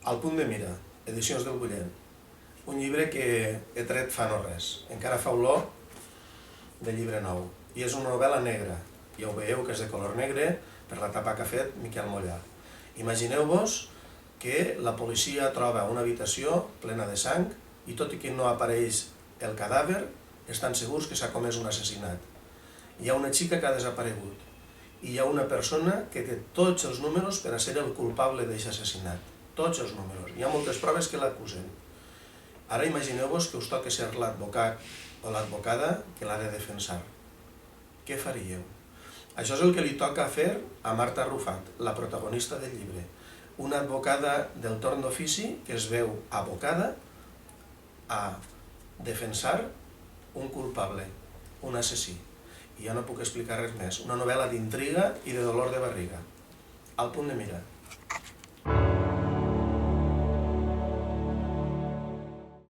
Al punt de mira, edicions del Bullent. Un llibre que he tret fa no res. Encara fa olor de llibre nou. I és una novel·la negra. Ja ho veieu que és de color negre per la tapa que ha fet Miquel Mollà. Imagineu-vos que la policia troba una habitació plena de sang i tot i que no apareix el cadàver, estan segurs que s'ha comès un assassinat. Hi ha una xica que ha desaparegut i hi ha una persona que té tots els números per a ser el culpable d'aquest assassinat. Tots els números. Hi ha moltes proves que l'acusen. Ara imagineu-vos que us toca ser l'advocat o l'advocada que l'ha de defensar. Què faríeu? Això és el que li toca fer a Marta Arrufat, la protagonista del llibre. Una advocada del torn d'ofici que es veu abocada a defensar un culpable, un assassí. I ja no puc explicar res més. Una novel·la d'intriga i de dolor de barriga. Al punt de mira.